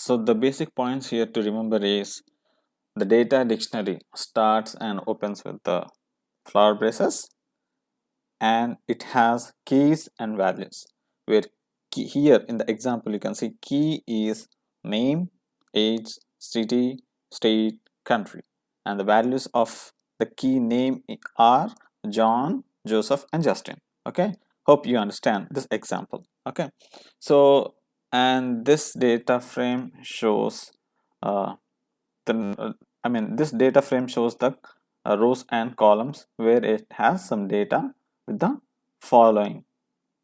So the basic points here to remember is the data dictionary starts and opens with the flower braces, and it has keys and values, where key, here in the example you can see key is name, age, city, state, country, and the values of the key name are John, Joseph, and Justin. Okay, hope you understand this example. Okay, so and this data frame shows the this data frame shows the rows and columns where it has some data with the following.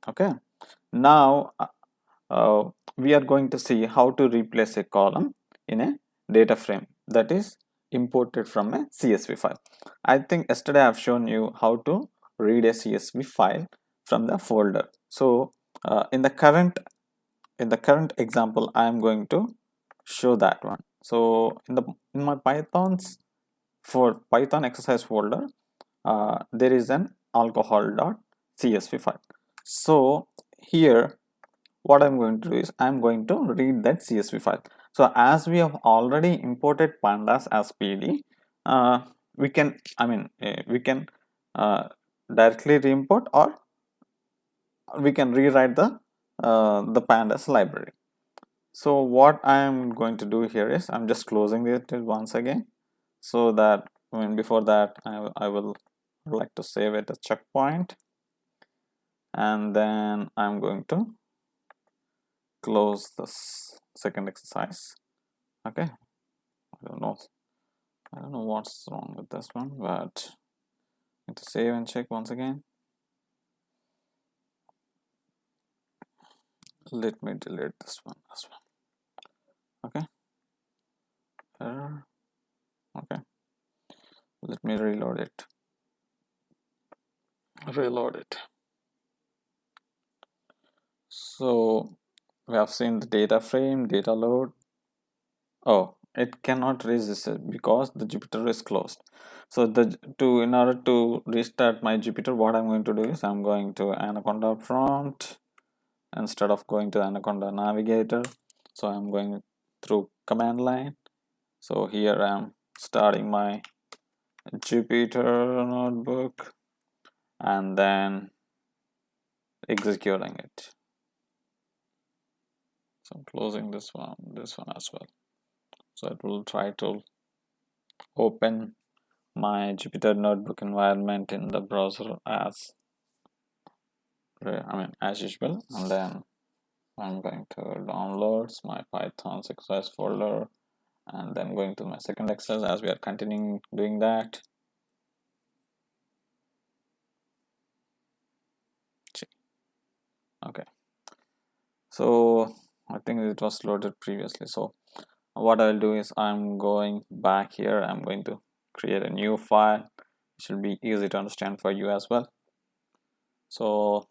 Okay, now we are going to see how to replace a column in a data frame that is imported from a CSV file. I think yesterday I've shown you how to read a CSV file from the folder. So in the current example I am going to show that one. So in my Python exercise folder, there is an alcohol.csv file. So here what I'm going to do is I'm going to read that CSV file. So as we have already imported pandas as PD, we can we can directly re-import, or we can rewrite the pandas library. So what I am going to do here is I'm just closing it once again, so that before that I will like to save it a checkpoint, and then I'm going to close this second exercise. Okay, I don't know what's wrong with this one, but I need to save and check once again. Let me delete this one as well. Okay, error. Okay, let me reload it. So we have seen the data frame, data load. Oh, it cannot resist it because the Jupyter is closed. So in order to restart my Jupyter, what I'm going to do is I'm going to Anaconda prompt instead of going to Anaconda navigator. So I'm going through command line. So here I'm starting my Jupyter notebook and then executing it. So I'm closing this one as well. So it will try to open my Jupyter notebook environment in the browser as usual, and then I'm going to downloads my Python exercise folder, and then going to my second exercise as we are continuing doing that. Okay, so I think it was loaded previously. So what I'll do is I'm going back here. I'm going to create a new file. It should be easy to understand for you as well. So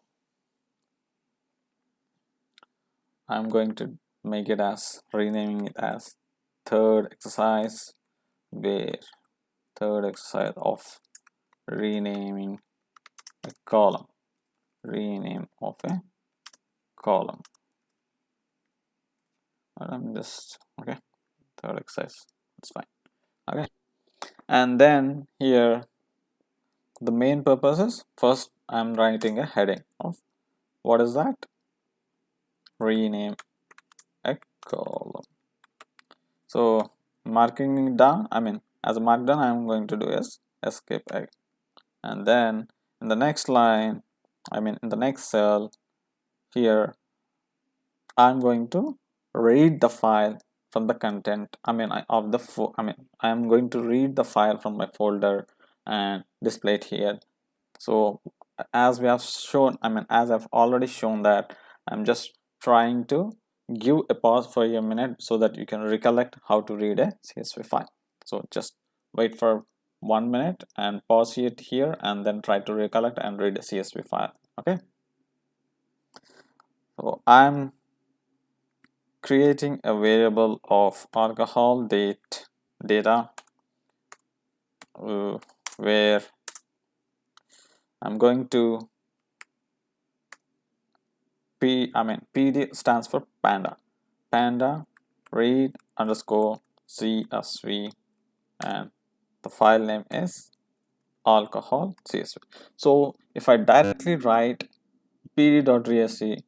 I'm going to make it as renaming it as third exercise, where third exercise of renaming a column, rename of a column. I'm just okay, third exercise, that's fine. Okay, and then here the main purpose is first I'm writing a heading of what is that, rename a column. So marking it down, as a markdown, I'm going to do is escape egg, and then in the next line, in the next cell here, I'm going to read the file from the content. I'm going to read the file from my folder and display it here. So as we have shown, as I've already shown that, I'm just trying to give a pause for a minute so that you can recollect how to read a CSV file. So just wait for 1 minute and pause it here, and then try to recollect and read a CSV file. Okay, so I'm creating a variable of alcohol data where I'm going to PD stands for panda read underscore CSV, and the file name is alcohol CSV. So if I directly write pd.read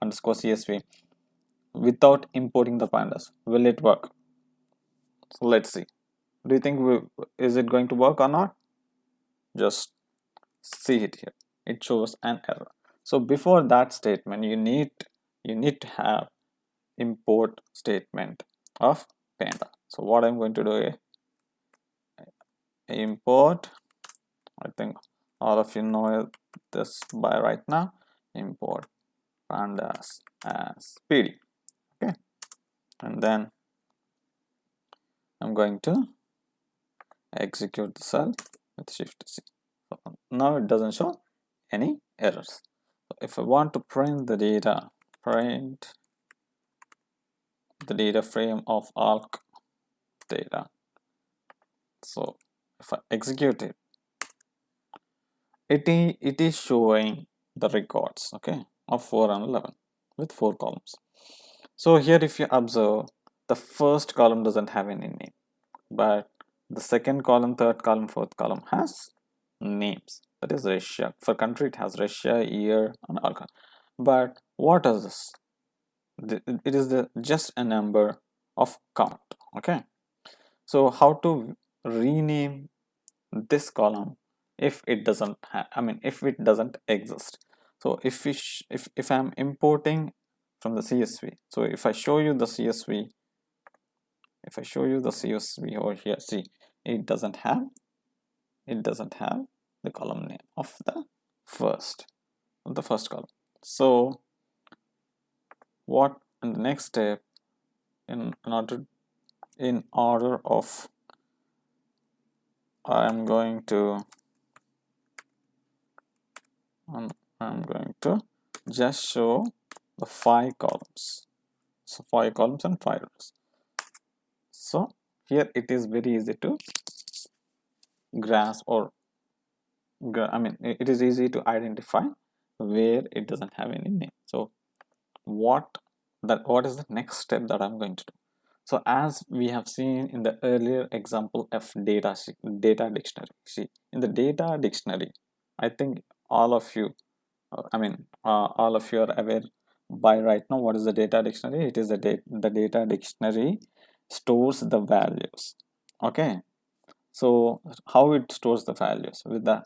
underscore CSV without importing the pandas, will it work? So let's see. Do you think is it going to work or not? Just see it here. It shows an error. So before that statement, you need to have import statement of panda. So what I'm going to do is import. I think all of you know this by right now. Import pandas as pd. Okay, and then I'm going to execute the cell with shift C. So now it doesn't show any errors. So if I want to print the data, print the data frame of alk data. So if I execute it, it is showing the records, okay, of 4 and 11 with 4 columns. So here if you observe, the first column doesn't have any name, but the second column, third column, fourth column has names. That is Russia. For country it has Russia, year, and alcohol. But what is this? It is just a number of count. Okay. So how to rename this column if it doesn't have, if it doesn't exist? So if I'm importing from the CSV, so if I show you the CSV, over here, see, it doesn't have the column name of the first column. So what in the next step, in order of, I'm going to just show the 5 columns. So 5 columns and 5 rows. So here it is very easy to grasp, or it is easy to identify where it doesn't have any name. So what is the next step that I'm going to do? So as we have seen in the earlier example of data dictionary, see, in the data dictionary, I think all of you all of you are aware by right now what is the data dictionary. It is the data dictionary stores the values. Okay, so how it stores the values? With the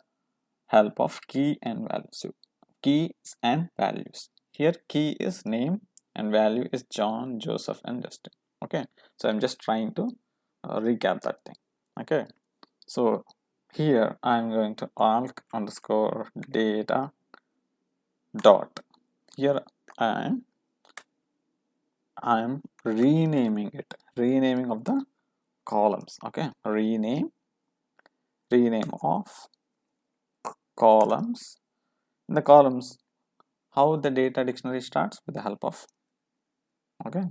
help of key and values. So keys and values. Here key is name and value is John, Joseph, and Justin. Okay, so I'm just trying to recap that thing. Okay, so here I'm going to alk underscore data dot. Here I'm renaming it, renaming of the columns. Okay, rename of columns. In the columns, how the data dictionary starts? With the help of, okay,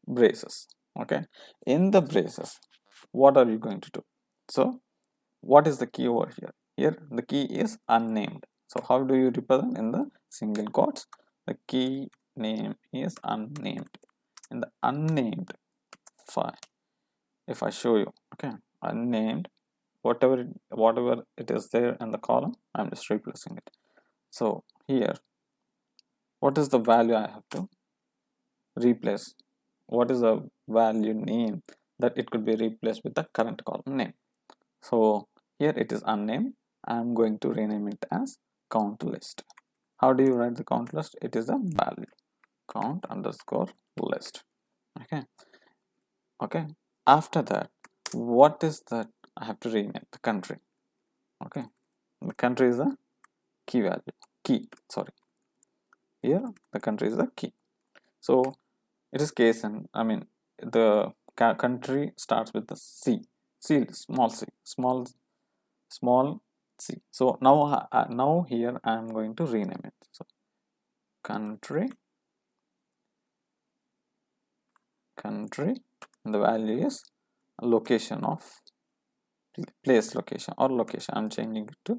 braces. Okay, in the braces, what are you going to do? So what is the key over here? Here the key is unnamed. So how do you represent? In the single quotes, the key name is unnamed. In the unnamed file, if I show you, okay, unnamed, whatever it is there in the column, I'm just replacing it. So here, what is the value I have to replace? What is the value name that it could be replaced with the current column name? So here it is unnamed. I'm going to rename it as count list. How do you write the count list? It is a value count underscore list. Okay, after that, what is that I have to rename? The country. Okay, the country is a key. Here the country is the key. So it is case, and the country starts with the small c. So now here I am going to rename it. So country, and the value is location of place location or location. I'm changing it to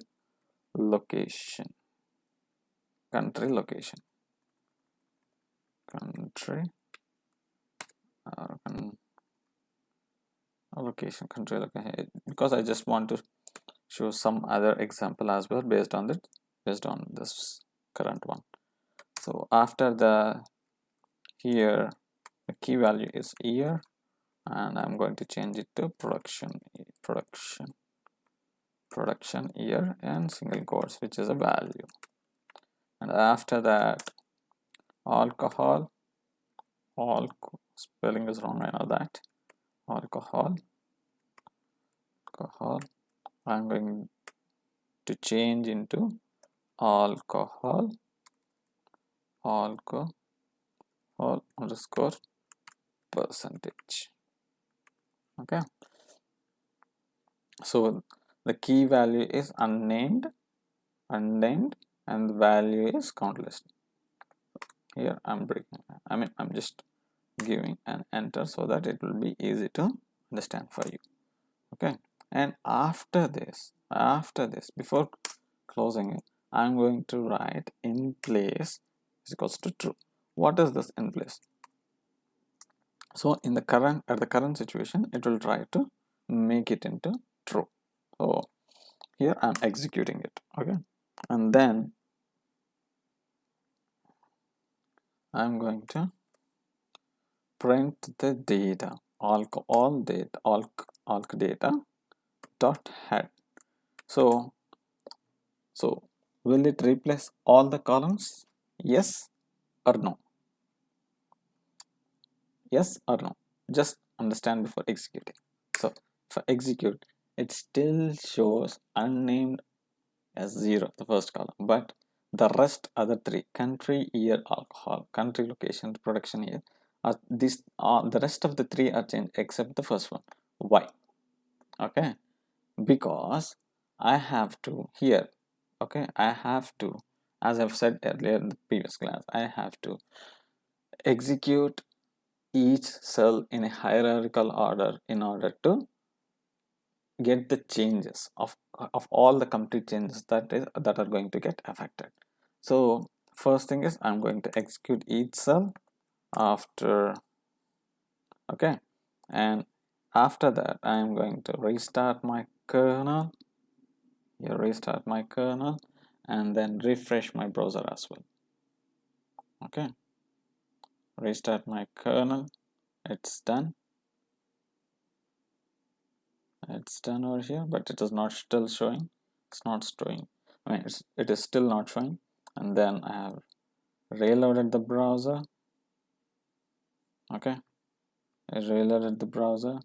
location, country location, country location, country location, because I just want to show some other example as well based on this current one. So after the here the key value is year, and I'm going to change it to production year and single quotes, which is a value. And after that, alcohol spelling is wrong, I know that. Alcohol I'm going to change into alcohol underscore percentage. Okay, so the key value is unnamed, and the value is count list. Here I'm just giving an enter so that it will be easy to understand for you. Okay, and after this, before closing it, I'm going to write in place is equals to true. What is this in place? So in the current situation, it will try to make it into true. So here I'm executing it. Okay, and then I'm going to print the data alk data dot head. So will it replace all the columns? Yes or no? Yes or no? Just understand before executing. So for execute, it still shows unnamed as 0, the first column, but the rest other three, country, year, alcohol, country, location, production year, the rest of the three are changed except the first one. Why? Okay, because I have to here, okay, I have to, as I've said earlier in the previous class, I have to execute each cell in a hierarchical order in order to get the changes of all the complete changes that are going to get affected. So first thing is I'm going to execute each cell after, okay, and after that I'm going to restart my kernel here, restart my kernel, and then refresh my browser as well. Okay, restart my kernel, it's done over here, but it is not still showing. It's not showing. I mean, it is still not showing. And then I have reloaded the browser. Okay, I reloaded the browser,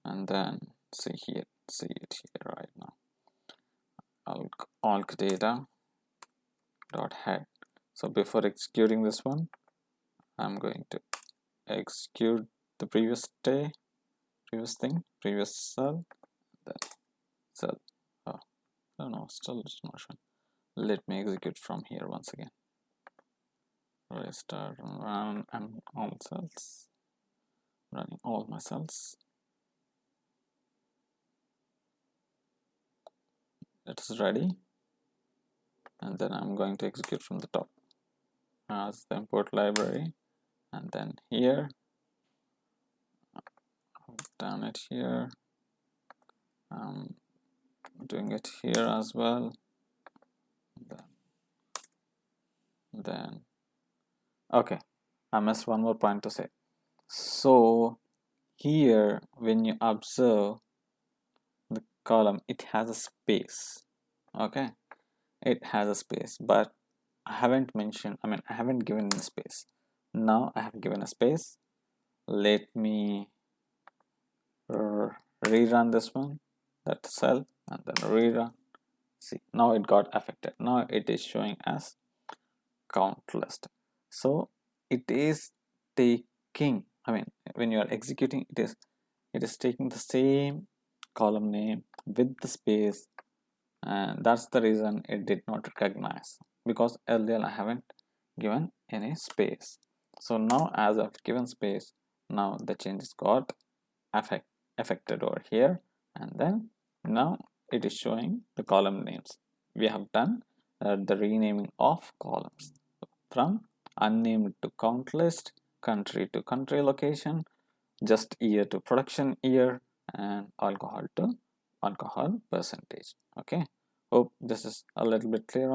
and then see it here right now. Alk data dot head. So before executing this one, I'm going to execute the previous cell, then cell. Oh no, still it's not showing. Let me execute from here once again. Restart run and all cells, running all my cells. It is ready, and then I'm going to execute from the top as the import library, and then here I've done it here. I'm doing it here as well. Then okay, I missed one more point to say. So here when you observe the column, it has a space. Okay, it has a space, but I haven't mentioned, I haven't given a space. Now I have given a space. Let me rerun this one, that cell, and then rerun. See, now it got affected. Now it is showing as count list. So it is taking, when you are executing, it is taking the same column name with the space, and that's the reason it did not recognize, because earlier I haven't given any space. So now as I've given space, now the changes got affected over here, and then now it is showing the column names. We have done the renaming of columns from unnamed to count list, country to country location, just year to production year, and alcohol to alcohol percentage. Okay, hope this is a little bit clear.